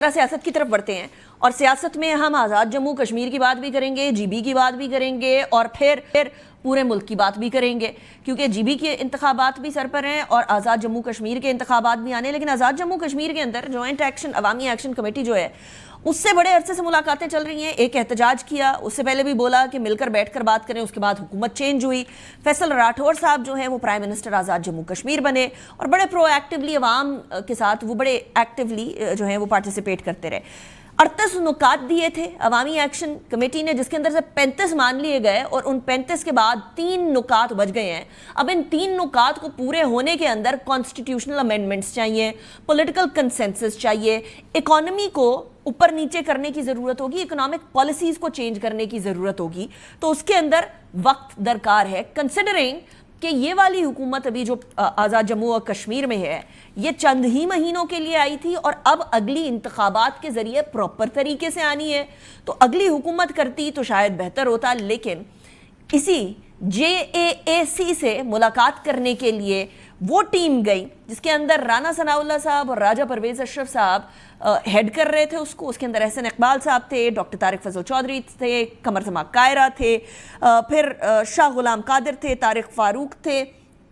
سیاست کی طرف بڑھتے ہیں اور سیاست میں ہم آزاد جموں کشمیر کی بات بھی کریں گے، جی بی کی بات بھی کریں گے اور پھر پورے ملک کی بات بھی کریں گے، کیونکہ جی بی کے انتخابات بھی سر پر ہیں اور آزاد جموں کشمیر کے انتخابات بھی آنے ہیں۔ لیکن آزاد جموں کشمیر کے اندر جوائنٹ ایکشن عوامی ایکشن کمیٹی جو ہے اس سے بڑے عرصے سے ملاقاتیں چل رہی ہیں۔ ایک احتجاج کیا، اس سے پہلے بھی بولا کہ مل کر بیٹھ کر بات کریں، اس کے بعد حکومت چینج ہوئی، فیصل راٹھور صاحب جو ہیں وہ پرائم منسٹر آزاد جموں کشمیر بنے اور بڑے پرو ایکٹیولی عوام کے ساتھ وہ بڑے ایکٹیولی جو ہیں وہ پارٹیسپیٹ کرتے رہے۔ 38 نکات دیے تھے عوامی ایکشن کمیٹی نے، جس کے اندر سے 35 مان لیے گئے اور ان 35 کے بعد 3 نکات بچ گئے ہیں۔ اب ان 3 نکات کو پورے ہونے کے اندر کانسٹیٹیوشنل امینڈمنٹس چاہیے، پولیٹیکل کنسنسس چاہیے، اکانومی کو اوپر نیچے کرنے کی ضرورت ہوگی، اکنامک پالیسیز کو چینج کرنے کی ضرورت ہوگی، تو اس کے اندر وقت درکار ہے۔ کنسیڈرنگ کہ یہ والی حکومت ابھی جو آزاد جموں اور کشمیر میں ہے یہ چند ہی مہینوں کے لیے آئی تھی اور اب اگلی انتخابات کے ذریعے پراپر طریقے سے آنی ہے، تو اگلی حکومت کرتی تو شاید بہتر ہوتا۔ لیکن اسی JAAC سے ملاقات کرنے کے لیے وہ ٹیم گئی جس کے اندر رانا ثناء اللہ صاحب اور راجہ پرویز اشرف صاحب ہیڈ کر رہے تھے اس کے اندر احسن اقبال صاحب تھے، ڈاکٹر طارق فضل چودھری تھے، قمر سما کائرہ تھے، پھر شاہ غلام قادر تھے، طارق فاروق تھے،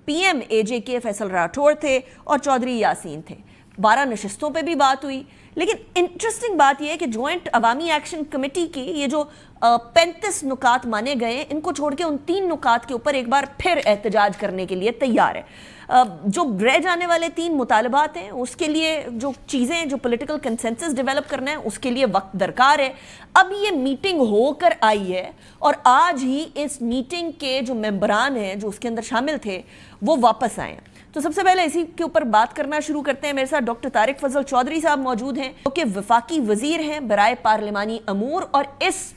PM AJ کے فیصل راٹھور تھے اور چودھری یاسین تھے۔ 12 نشستوں پہ بھی بات ہوئی۔ لیکن انٹرسٹنگ بات یہ ہے کہ جوائنٹ عوامی ایکشن کمیٹی کی یہ جو 35 نکات مانے گئے ہیں، ان کو چھوڑ کے ان 3 نکات کے اوپر ایک بار پھر احتجاج کرنے کے لیے تیار ہے۔ جو رہ جانے والے 3 مطالبات ہیں اس کے لیے جو چیزیں جو پولیٹیکل کنسنسس ڈیولپ کرنا ہے اس کے لیے وقت درکار ہے۔ اب یہ میٹنگ ہو کر آئی ہے اور آج ہی اس میٹنگ کے جو ممبران ہیں جو اس کے اندر شامل تھے وہ واپس آئے ہیں۔ تو سب سے پہلے اسی کے اوپر بات کرنا شروع کرتے ہیں۔ میرے ساتھ ڈاکٹر طارق فضل چودھری صاحب موجود ہیں جو کہ وفاقی وزیر ہیں برائے پارلیمانی امور اور اس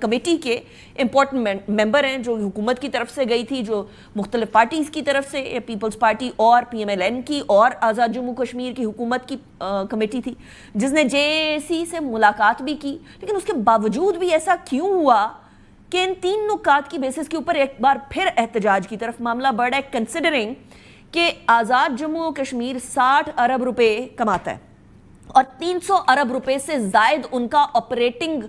کمیٹی کے امپورٹنٹ ممبر ہیں جو حکومت کی طرف سے گئی تھی، جو مختلف پارٹیز کی طرف سے، پیپلز پارٹی اور PMLN کی اور آزاد جموں کشمیر کی حکومت کی کمیٹی تھی جس نے JAAC سے ملاقات بھی کی۔ لیکن اس کے باوجود بھی ایسا کیوں ہوا کہ ان 3 نکات کی بیسس کے اوپر ایک بار پھر احتجاج کی طرف معاملہ بڑھا ہے، کنسیڈرنگ کہ آزاد جموں کشمیر 60 ارب روپے کماتا ہے اور 300 ارب روپے سے زائد ان کا آپریٹنگ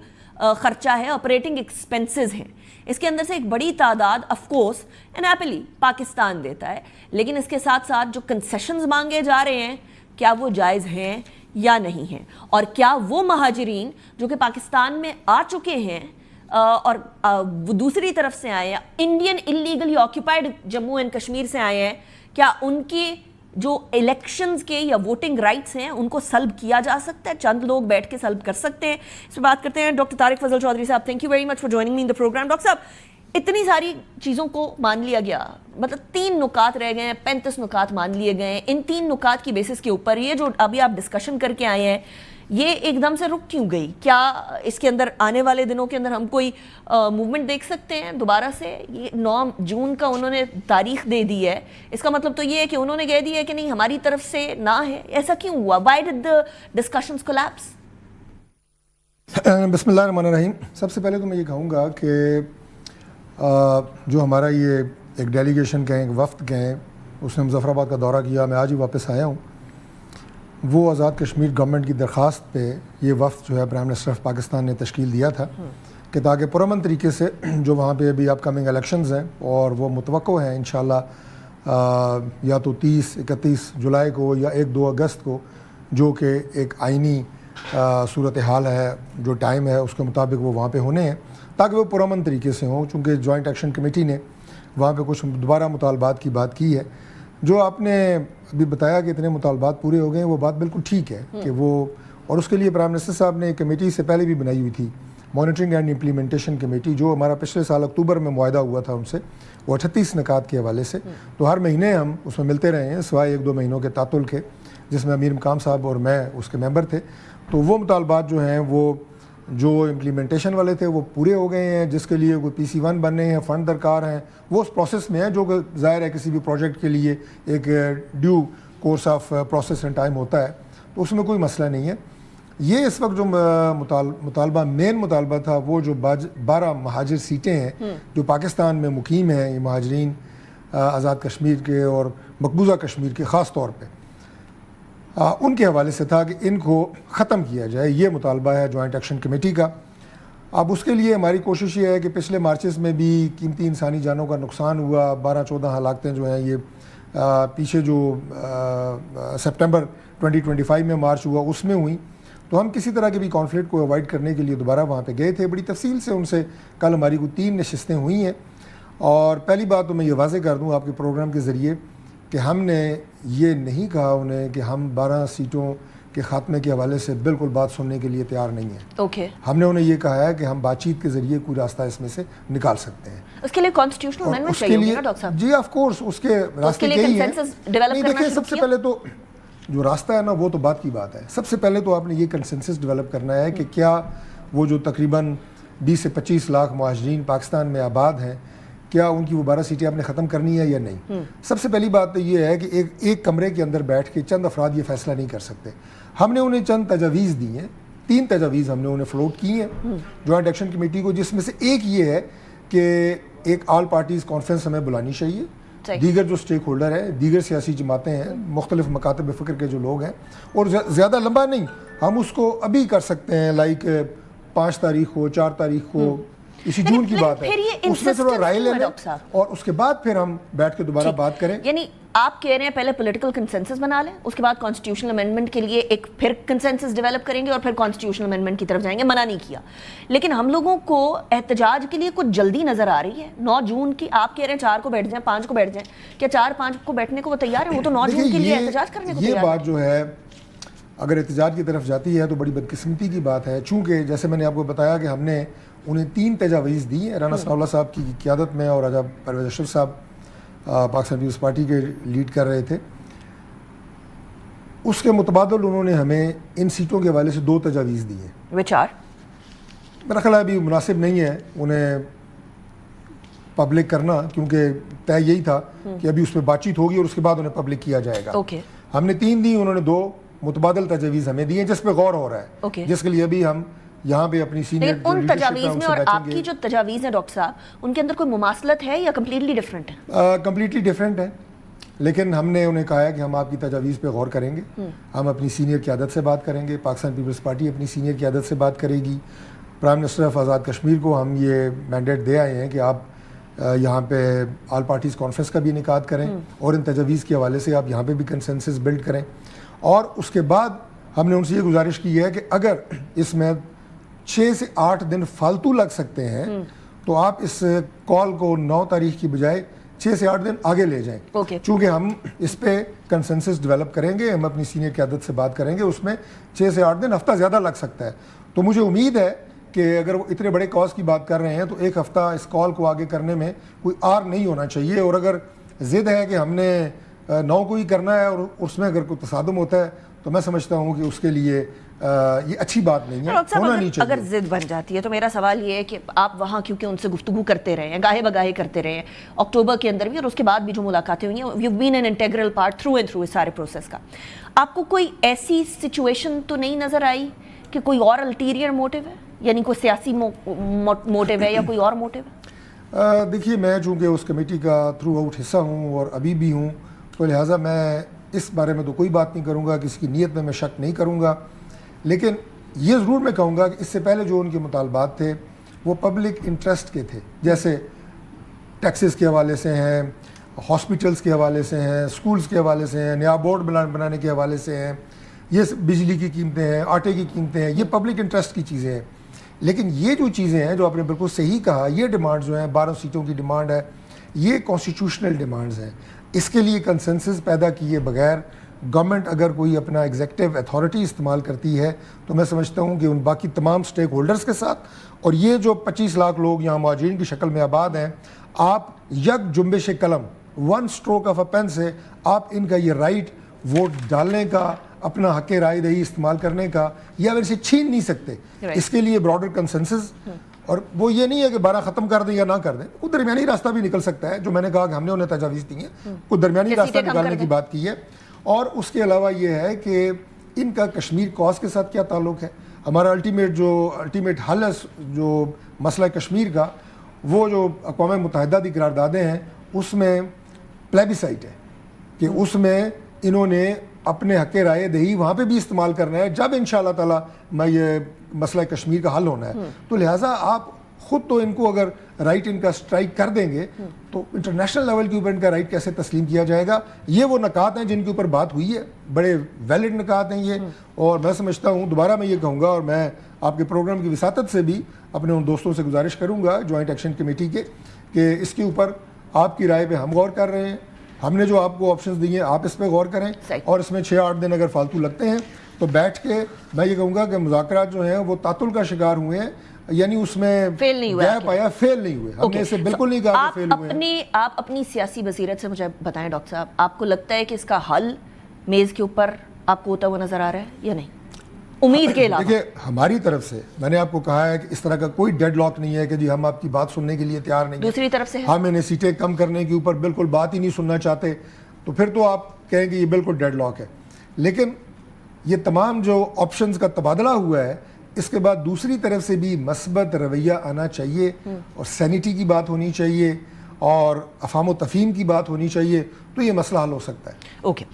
خرچہ ہے، آپریٹنگ ایکسپنسز ہیں۔ اس کے اندر سے ایک بڑی تعداد آف کورس انیپلی پاکستان دیتا ہے، لیکن اس کے ساتھ ساتھ جو کنسیشنز مانگے جا رہے ہیں کیا وہ جائز ہیں یا نہیں ہیں، اور کیا وہ مہاجرین جو کہ پاکستان میں آ چکے ہیں اور وہ دوسری طرف سے آئے ہیں، Indian illegally occupied Jammu and Kashmir سے آئے ہیں، کیا ان کی جو الیکشنز کے یا ووٹنگ رائٹس ہیں ان کو سلب کیا جا سکتا ہے؟ چند لوگ بیٹھ کے سلب کر سکتے ہیں۔ اس پہ بات کرتے ہیں ڈاکٹر طارق فضل چودھری صاحب۔ Thank you very much for joining me in the program. Doctor صاحب، اتنی ساری چیزوں کو مان لیا گیا، مطلب 3 نکات رہ گئے ہیں، 35 نکات مان لیے گئے ہیں، ان 3 نکات کی بیسس کے اوپر یہ جو ابھی آپ ڈسکشن کر کے آئے ہیں یہ ایک دم سے رک کیوں گئی؟ کیا اس کے اندر آنے والے دنوں کے اندر ہم کوئی موومنٹ دیکھ سکتے ہیں دوبارہ سے؟ یہ 9 جون کا انہوں نے تاریخ دے دی ہے، اس کا مطلب تو یہ ہے کہ انہوں نے کہہ دیا ہے کہ نہیں ہماری طرف سے نہ ہے۔ ایسا کیوں ہوا؟ Why did the discussions collapse؟ بسم اللہ الرحمن الرحیم۔ سب سے پہلے تو میں یہ کہوں گا کہ جو ہمارا یہ ایک ڈیلیگیشن کہیں، ایک وفد کہیں، اس نے مظفر آباد کا دورہ کیا، میں آج ہی واپس آیا ہوں۔ وہ آزاد کشمیر گورنمنٹ کی درخواست پہ یہ وفد جو ہے پرائم منسٹر آف پاکستان نے تشکیل دیا تھا کہ تاکہ پرامن طریقے سے جو وہاں پہ ابھی اپ کمنگ الیکشنز ہیں اور وہ متوقع ہیں انشاءاللہ یا تو 30-31 جولائی کو یا 1-2 اگست کو، جو کہ ایک آئینی صورتحال ہے، جو ٹائم ہے اس کے مطابق وہ وہاں پہ ہونے ہیں، تاکہ وہ پرامن طریقے سے ہوں۔ چونکہ جوائنٹ ایکشن کمیٹی نے وہاں پہ کچھ دوبارہ مطالبات کی بات کی ہے۔ جو آپ نے ابھی بتایا کہ اتنے مطالبات پورے ہو گئے ہیں، وہ بات بالکل ٹھیک ہے کہ وہ، اور اس کے لیے پرائم منسٹر صاحب نے ایک کمیٹی سے پہلے بھی بنائی ہوئی تھی، مانیٹرنگ اینڈ امپلیمنٹیشن کمیٹی، جو ہمارا پچھلے سال اکتوبر میں معاہدہ ہوا تھا ان سے، وہ 38 نکات کے حوالے سے، تو ہر مہینے ہم اس میں ملتے رہے ہیں سوائے 1-2 مہینوں کے تعطل کے، جس میں امیر مقام صاحب اور میں اس کے ممبر تھے۔ تو وہ مطالبات جو ہیں وہ جو امپلیمنٹیشن والے تھے وہ پورے ہو گئے ہیں، جس کے لیے کوئی PC1 بننے ہیں، فنڈ درکار ہیں، وہ اس پروسیس میں ہیں، جو کہ ظاہر ہے کسی بھی پروجیکٹ کے لیے ایک due course of process and time ہوتا ہے، تو اس میں کوئی مسئلہ نہیں ہے۔ یہ اس وقت جو مطالبہ مین مطالبہ تھا وہ جو 12 مہاجر سیٹیں ہیں جو پاکستان میں مقیم ہیں، یہ مہاجرین آزاد کشمیر کے اور مقبوضہ کشمیر کے خاص طور پہ، ان کے حوالے سے تھا کہ ان کو ختم کیا جائے. یہ مطالبہ ہے جوائنٹ ایکشن کمیٹی کا. اب اس کے لیے ہماری کوشش یہ ہے کہ پچھلے مارچز میں بھی قیمتی انسانی جانوں کا نقصان ہوا, 12-14 ہلاکتیں جو ہیں یہ پیچھے جو سپٹمبر 2025 میں مارچ ہوا اس میں ہوئیں. تو ہم کسی طرح کے بھی کانفلکٹ کو اوائڈ کرنے کے لیے دوبارہ وہاں پہ گئے تھے. بڑی تفصیل سے ان سے کل ہماری کو 3 نشستیں ہوئی ہیں. اور پہلی بات تو میں یہ واضح کر دوں آپ کے پروگرام کے ذریعے کہ ہم نے یہ نہیں کہا انہیں کہ ہم 12 سیٹوں کے خاتمے کے حوالے سے بالکل بات سننے کے لیے تیار نہیں ہیں. ہم نے انہیں یہ کہا ہے کہ ہم بات چیت کے ذریعے کوئی راستہ اس میں سے نکال سکتے ہیں. اس کے لیے کانسٹیٹیوشنل امینڈمنٹ چاہیے ہوگی نا ڈاکٹر صاحب؟ جی آف کورس اس کے راستے یہی ہیں. دیکھیں سب سے پہلے تو جو راستہ ہے نا وہ تو بات کی بات ہے. سب سے پہلے تو آپ نے یہ کنسنسس ڈیولپ کرنا ہے کہ کیا وہ جو تقریباً 20 سے 25 لاکھ مہاجرین پاکستان میں آباد ہیں, کیا ان کی وہ 12 سیٹیں آپ نے ختم کرنی ہے یا نہیں. سب سے پہلی بات تو یہ ہے کہ ایک کمرے کے اندر بیٹھ کے چند افراد یہ فیصلہ نہیں کر سکتے. ہم نے انہیں چند تجاویز دی ہیں, 3 تجاویز ہم نے انہیں فلوٹ کی ہیں جوائنٹ ایکشن کمیٹی کو, جس میں سے ایک یہ ہے کہ ایک آل پارٹیز کانفرنس ہمیں بلانی چاہیے. دیگر جو سٹیک ہولڈر ہیں, دیگر سیاسی جماعتیں ہیں, مختلف مکاتب فکر کے جو لوگ ہیں, اور زیادہ لمبا نہیں, ہم اس کو ابھی کر سکتے ہیں, لائک 5 تاریخ کو, 4 تاریخ کو, اسی جون کی بات ہے, اس میں تھوڑا رائے لے لیں اور اس کے بعد پھر ہم بیٹھ کے دوبارہ بات کریں. یعنی آپ کہہ رہے ہیں پہلے پولیٹیکل کنسنسس بنا لیں, اس کے بعد کانسٹیٹیوشنل امینڈمنٹ کے لیے ایک پھر کنسنسس ڈیولپ کریں گے اور پھر کانسٹیٹیوشنل امینڈمنٹ کی طرف جائیں گے. منع نہیں کیا, لیکن ہم لوگوں کو احتجاج کے لیے کچھ جلدی نظر آ رہی ہے. 9 جون کی آپ کہہ رہے ہیں 4 کو بیٹھ جائیں, 5 کو بیٹھ جائیں, کیا 4-5 کو بیٹھنے کو وہ تیار ہیں؟ وہ تو 9 جون کے لیے احتجاج کرنے کو تیار ہیں. یہ بات جو ہے اگر احتجاج کی طرف جاتی ہے تو بڑی بدقسمتی کی بات ہے, چونکہ جیسے میں نے آپ کو بتایا کہ ہم نے انہیں 3 تجاویز دی ہیں. رانا ثناء اللہ صاحب کی قیادت میں, اور راجہ پرویز اشرف صاحب پاکستان پیپلز پارٹی کے لیڈ کر رہے تھے, اس کے متبادل انہوں نے ہمیں ان سیٹوں کے حوالے سے 2 تجاویز دی ہیں. میرا خیال ہے ابھی مناسب نہیں ہے انہیں پبلک کرنا, کیونکہ طے یہی تھا کہ ابھی اس پہ بات چیت ہوگی اور اس کے بعد انہیں پبلک کیا جائے گا. ہم نے 3 دی, انہوں نے 2 متبادل تجاویز ہمیں دی ہیں جس پہ غور ہو رہا ہے, جس کے لیے ابھی ہم یہاں پہ اپنی سینئر ان تجاویز میں اور آپ کی جو تجاویز ہیں ڈاکٹر صاحب, ان کے اندر کوئی مماثلت ہے یا کمپلیٹلی ڈیفرنٹ ہے؟ کمپلیٹلی ڈیفرنٹ ہے, لیکن ہم نے انہیں کہا ہے کہ ہم آپ کی تجاویز پہ غور کریں گے. ہم اپنی سینئر قیادت سے بات کریں گے, پاکستان پیپلز پارٹی اپنی سینئر قیادت سے بات کرے گی. Prime minister of Azad Kashmir کو ہم یہ مینڈیٹ دے آئے ہیں کہ آپ یہاں پہ آل پارٹیز کانفرنس کا بھی انعقاد کریں اور ان تجاویز کے حوالے سے آپ یہاں پہ بھی کنسنسس بلڈ کریں. اور اس کے بعد ہم نے ان سے یہ گزارش کی ہے کہ اگر اس میں 6 سے 8 دن فالتو لگ سکتے ہیں تو آپ اس کال کو 9 تاریخ کی بجائے 6 سے 8 دن آگے لے جائیں, چونکہ ہم اس پہ کنسنسس ڈیولپ کریں گے. ہم اپنی سینئر قیادت سے بات کریں گے, اس میں 6 سے 8 دن, ہفتہ زیادہ لگ سکتا ہے. تو مجھے امید ہے کہ اگر وہ اتنے بڑے کاز کی بات کر رہے ہیں تو 1 ہفتہ اس کال کو آگے کرنے میں کوئی آر نہیں ہونا چاہیے. اور اگر ضد ہے کہ ہم نے 9 کو ہی کرنا ہے اور اس میں اگر کوئی تصادم ہوتا ہے تو میں سمجھتا ہوں کہ اس کے لیے یہ اچھی بات نہیں ہے, ہونا نہیں چاہیے. اگر ضد بن جاتی ہے تو میرا سوال یہ ہے کہ آپ وہاں کیونکہ ان سے گفتگو کرتے رہے ہیں, گاہے بگاہے کرتے رہے ہیں, اکتوبر کے اندر بھی اور اس کے بعد بھی جو ملاقاتیں ہوئی ہیں, you been an integral part through and through اس سارے پروسیس کا. آپ کو کوئی ایسی سچویشن تو نہیں نظر آئی کہ کوئی اور الٹیریئر موٹیو ہے, یعنی کوئی سیاسی موٹیو ہے یا کوئی اور موٹیو ہے؟ دیکھیے میں چونکہ اس کمیٹی کا تھرو آؤٹ حصہ ہوں اور ابھی بھی ہوں, تو لہٰذا میں اس بارے میں تو کوئی بات نہیں کروں گا, کسی کی نیت میں شک نہیں کروں گا. لیکن یہ ضرور میں کہوں گا کہ اس سے پہلے جو ان کے مطالبات تھے وہ پبلک انٹرسٹ کے تھے, جیسے ٹیکسز کے حوالے سے ہیں, ہاسپٹلس کے حوالے سے ہیں, اسکولس کے حوالے سے ہیں, نیا بورڈ بنانے کے حوالے سے ہیں, یہ بجلی کی قیمتیں ہیں, آٹے کی قیمتیں ہیں, یہ پبلک انٹرسٹ کی چیزیں ہیں. لیکن یہ جو چیزیں ہیں جو آپ نے بالکل صحیح کہا, یہ ڈیمانڈ جو ہیں 12 سیٹوں کی ڈیمانڈ ہے, یہ کانسٹیٹیوشنل ڈیمانڈز ہیں. اس کے لیے کنسنسس پیدا کیے بغیر گورنمنٹ اگر کوئی اپنا ایگزیکٹو اتھارٹی استعمال کرتی ہے تو میں سمجھتا ہوں کہ ان باقی تمام سٹیک ہولڈرز کے ساتھ, اور یہ جو 25 لاکھ لوگ یہاں مہاجرین کی شکل میں آباد ہیں, آپ یک جنبش قلم, 1 stroke of a pen سے آپ ان کا یہ رائٹ ووٹ ڈالنے کا, اپنا حق رائے دہی استعمال کرنے کا, یہ آپ ان سے چھین نہیں سکتے. اس کے لیے براڈر کنسنسس, اور وہ یہ نہیں ہے کہ 12 ختم کر دیں یا نہ کر دیں, کوئی درمیانی راستہ بھی نکل سکتا ہے. جو میں نے کہا کہ ہم نے انہیں تجاویز دی ہیں, کوئی درمیانی راستہ نکالنے کی بات کی ہے. اور اس کے علاوہ یہ ہے کہ ان کا کشمیر کاز کے ساتھ کیا تعلق ہے. ہمارا الٹیمیٹ حل ہے جو مسئلہ کشمیر کا, وہ جو اقوام متحدہ کی قراردادیں ہیں اس میں پلیبیسائٹ ہے کہ اس میں انہوں نے اپنے حق رائے دہی وہاں پہ بھی استعمال کرنا ہے جب انشاءاللہ تعالیٰ میں یہ مسئلہ کشمیر کا حل ہونا ہے. تو لہٰذا آپ خود تو ان کو اگر رائٹ ان کا اسٹرائک کر دیں گے تو انٹرنیشنل لیول کے اوپر ان کا رائٹ کیسے تسلیم کیا جائے گا. یہ وہ نکات ہیں جن کے اوپر بات ہوئی ہے, بڑے ویلڈ نکات ہیں یہ, اور میں سمجھتا ہوں دوبارہ میں یہ کہوں گا, اور میں آپ کے پروگرام کی وساطت سے بھی اپنے ان دوستوں سے گزارش کروں گا جوائنٹ ایکشن کمیٹی کے, کہ اس کے اوپر آپ کی رائے پہ ہم غور کر رہے ہیں. ہم نے جو آپ کو آپشنز دیے ہیں آپ اس پہ غور کریں, اور اس میں 6-8 دن اگر فالتو لگتے ہیں تو بیٹھ کے میں یہ کہوں گا کہ مذاکرات جو ہیں وہ تعطل کا شکار ہوئے ہیں, یعنی اس میں فیل نہیں ہوا, فیل نہیں ہوئے. ہم نے اسے بالکل نہیں کہا کہ فیل ہوئے ہیں. آپ اپنی سیاسی بصیرت سے مجھے بتائیں ڈاکٹر صاحب, آپ کو لگتا ہے کہ اس کا حل میز کے اوپر آپ کو ہوتا ہوا نظر آ رہا ہے یا نہیں, امید کے علاوہ؟ دیکھیے ہماری طرف سے میں نے آپ کو کہا ہے کہ اس طرح کا کوئی ڈیڈ لاک نہیں ہے کہ جی ہم آپ کی بات سننے کے لیے تیار نہیں. دوسری طرف سے ہم انہیں سیٹیں کم کرنے کے اوپر بالکل بات ہی نہیں سننا چاہتے, تو پھر تو آپ کہیں کہ یہ بالکل ڈیڈ لاک ہے. لیکن یہ تمام جو آپشنز کا تبادلہ ہوا ہے, اس کے بعد دوسری طرف سے بھی مثبت رویہ آنا چاہیے, اور سینیٹی کی بات ہونی چاہیے, اور افہام و تفہیم کی بات ہونی چاہیے, تو یہ مسئلہ حل ہو سکتا ہے. اوکے.